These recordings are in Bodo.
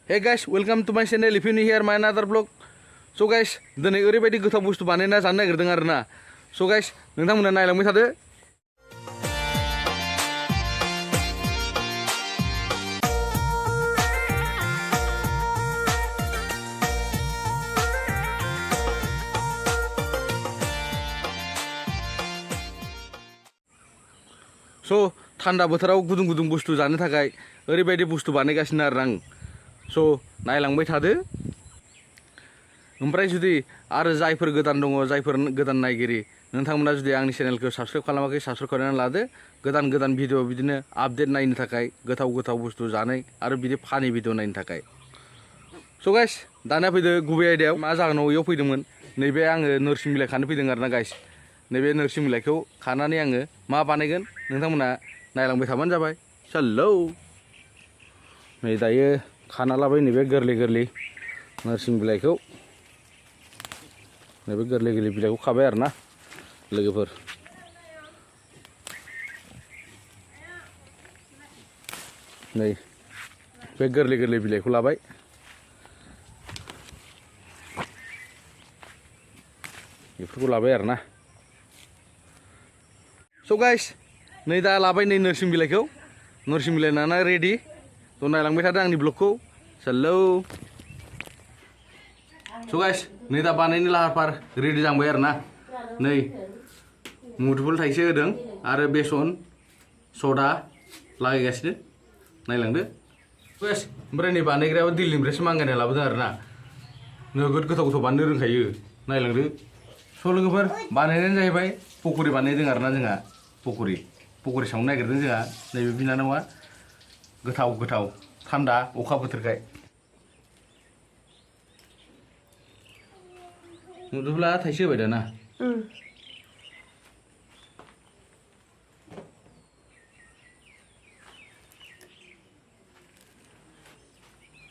Hey guys, welcome to my channel. If you new here, my another vlog. So guys, दिनै ओरैबायदि गोथाव बुस्थु बानायना जानो नागिरदों आरोना. So guys, नोंथांमोना नायलांबाय थादो. So थान्दा बोथोराव गुदुं गुदुं बुस्थु जानो थाखाय ओरैबायदि बुस्थु बानायगासिनो आरो आं. So नायलांबाय थादो. ओमफ्राय जुदि आरो जायफोर गोदान दङ, जायफोर गोदान नायगिरि, नोंथांमोना जुदि आंनि चेनेलखौ साबस्क्राइब खालामाखै, साबस्क्राइब खालामनानै लादो. गोदान गोदान भिडिअ बिदिनो आपडेट नायनो थाखाय, गोथाव गोथाव बुस्थु जानाय आरो बिदि फानि भिडिअ नायनो थाखाय. So guys, दाना फैदो गुबै आयदायाव. मा जाहोनाव इयाव फैदोंमोन? नैबे आङो नोरसिं बिलाइ खानो फैदों आरोना गाइस. नैबे नोरसिं बिलाइखौ खानानै आङो मा बानायगोन नोंथांमोना नायलांबाय थाबानो जाबाय. हेलौ. नै दायो खाना लाबाय नैबे गोरलै गोरलै नोरसिं बिलाइखौ. नैबे गोरलै गोरलै बिलाइखौ खाबाय आरोना लोगोफोर. नै बे गोरलै गोरलै बिलाइखौ लाबाय. बेफोरखौ लाबाय आरोना. So guys, नै दा लाबाय नै नोरसिं बिलाइखौ. नोरसिं बिलाइ लाना रेडि. थ' नायलांबाय थादों आंनि ब्लगखौ. हेलौ. So guys, नै दा बानायनो लाहार फाहार रेडि जांबाय आरोना. नै मुदुफुल थाइसे होदों आरो बेसन सदा लागायगासिनो. नायलांदो. Guys, ओमफ्राय नै बानायग्रायाबो दिल्लीनिफ्रायसो मांगायना लाबोदों आरोना. नोगोद गोथाव गोथाव बानायनो रोंखायो. नायलांदो. स' लोगोफोर बानायनायानो जाहैबाय पक'रि बानायदों आरोना जोंहा. पक'रि सावनो नागिरदों जोंहा. नैबे बिनानावा गोथाव गोथाव थान्दा अखा बोथोरखाय. मुदुफुला थाइसे होबाय दाना.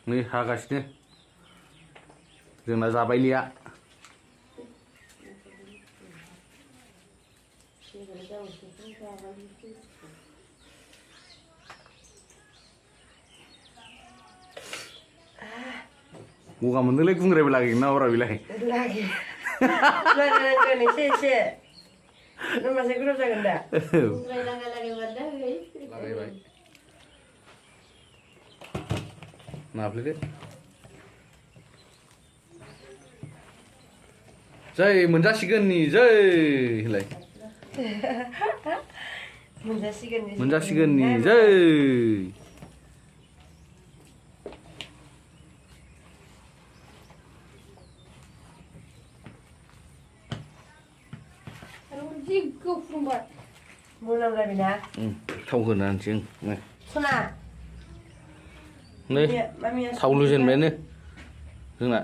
नै हागासिनो जोंना जाबायलिया. गगा मोनदोंलै गुंग्रायबो लागैगोन ना अरा बेलाय? Lagi. Lagian एसे होमबासो गोथाव जागोन दा. लागायबाय. नाफ्लेदो. जै मोनजासिगोननि जै होनलाय. मोनजासिगोननि जै. थाव होनानैसै नै. नै थाव लुजेनबायानो जोंना.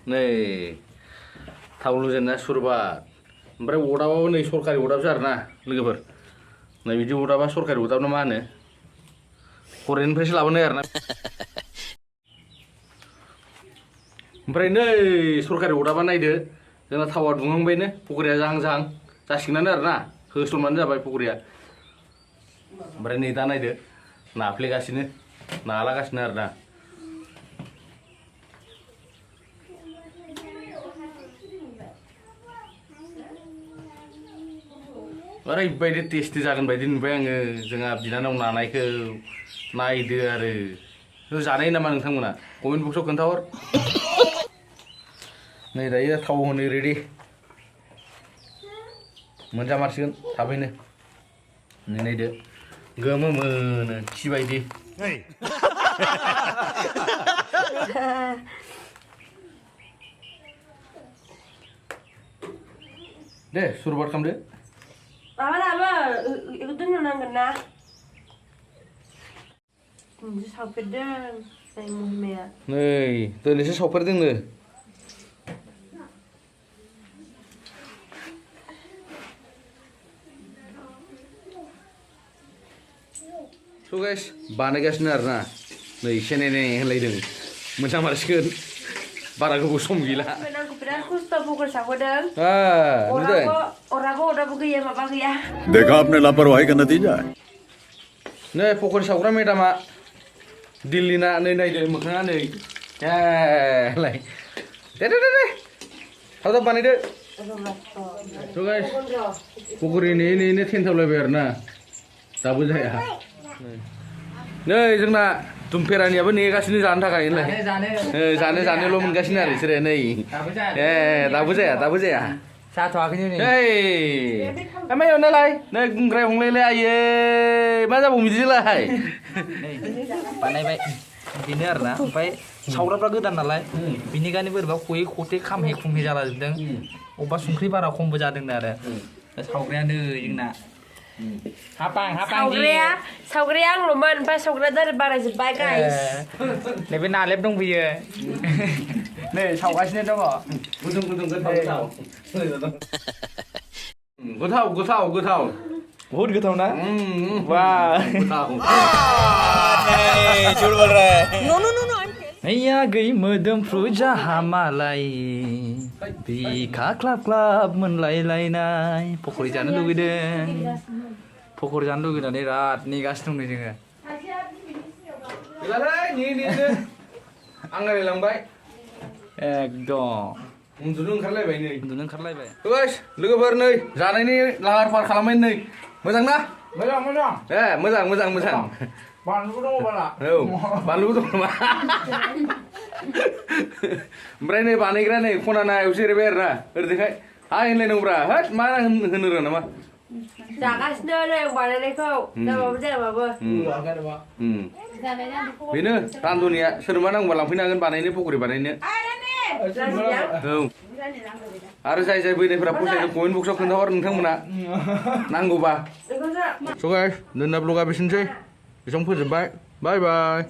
नै थाव लुजेनना सुरबात. ओमफ्राय अदाबाबो नै सरकारि अदाबसो आरोना लोगोफोर. नै बिदि अदाबा सरकारि अदाब ना मा होनो? फरेननिफ्रायसो लाबोनाय आरोना. ओमफ्राय नै सरकारि अदाबा नायदो जोंना थावा दुंहांबायनो. पक'रिया जाहां जाहां जासिगोनानो आरोना. होसनबानो जाबाय पक'रिया. ओमफ्राय नै दा नायदो नाफ्लेगासिनो नालागासिनो आरोना. ओरैबायदि टेस्टि जागोन बायदि नुबाय आङो जोंहा बिनानाव नानायखौ. नायदो आरो जानाय नामा नोंथांमोना कमेन्ट बक्सआव खोन्थाहर. नै दायो थाव होनो रेडि. मोनजामारसिगोन थाबैनो. नै नायदो गोमो मोनो खि बायदि. दे सुरबात खालामदो. माबा बेखौ दोननांगोन ना. सावफेरदों मुहिमाया. नै दिनैसो सावफेरदोंनो. So guys, बानायगासिनो आरोना. नै एसे नायनाय होनलायदों. मोनजामारसिगोन. बारा गोबाव सम गैला. आंखौ बिराद खस्थ' pukul sawadang. नुदों Orago gaya maba gaya. देखा आपने लापरवाही का नतीजा है नै पकरि सावग्रा मेदामा दिल्लीना नै नायदो मोखाङा नै लाय दे थाब थाब बानायदो स' गाइस पकरि नेनो थेनथावलायबाय आरोना दाबो जाया नै जोंना दुमफेरानियाबो नेगासिनो जानो थाखाय होनलाय जानोल' मोनगासिनो आरो बिसोरो नै दाबो जाया जाथ'वाखैनो नै ओमफ्राय अननायलाय नै गुंग्राय हंलायलाय आयै मा जाबाव बिदिलाय बानायबाय बेनो आरोना ओमफ्राय सावग्राफ्रा गोदान नालाय बिनिखायनो बोरैबा खयै खथे खामहे खुमहे जालाजोबदों अबेबा संख्रि बारा खमबो जादोंनो आरो सावग्राया नै जोंना हापां Saugria angloman pas saugria dari bara jebak guys. नैबे नालेब दंफैयो नै सावगासिनो दङ गोथाव बहुत गोथाव ना झूठ बोल रहा है हैया गै मोदोमफ्रु जाहा मालाय बिखा क्लाब क्लाब मोनलायलायनाय पकरि जानो लुगैदों पकरि जानो लुगैनानै बिराद नेगासिनो दं नै जोङो गैलालै नेनो आं रायलायलांबाय एकदम उन्दुनो ओंखारलायबाय नै उन्दुनो ओंखारलायबाय गाइस लोगोफोर नै जानायनि लाहार फाहार खालामबाय नै मोजां ना मोजां मोजां बानलुबो दङ बाला औ बानलुबो दं नामा ओमफ्राय नै बानायग्रा नै खना नायाव जिरायबाय आरोना ओरैखाय हाय होनलायनांगौब्रा होद मा होनो रोङा नामा Jagasnya yang badannya माबाबो बेनो रान्धनिया सोरबा नांगौबा लांफैनो हागोन बानायनो पकरि बानायनो औ आरो जाय बैनायफोरा फसायदों कमेन्ट बक्सआव खोन्थाहर नोंथांमोना नांगौबा स' गाइस जोंना ब्लगा बेसेनोसै एसेबां फोजोबबाय बाय बाय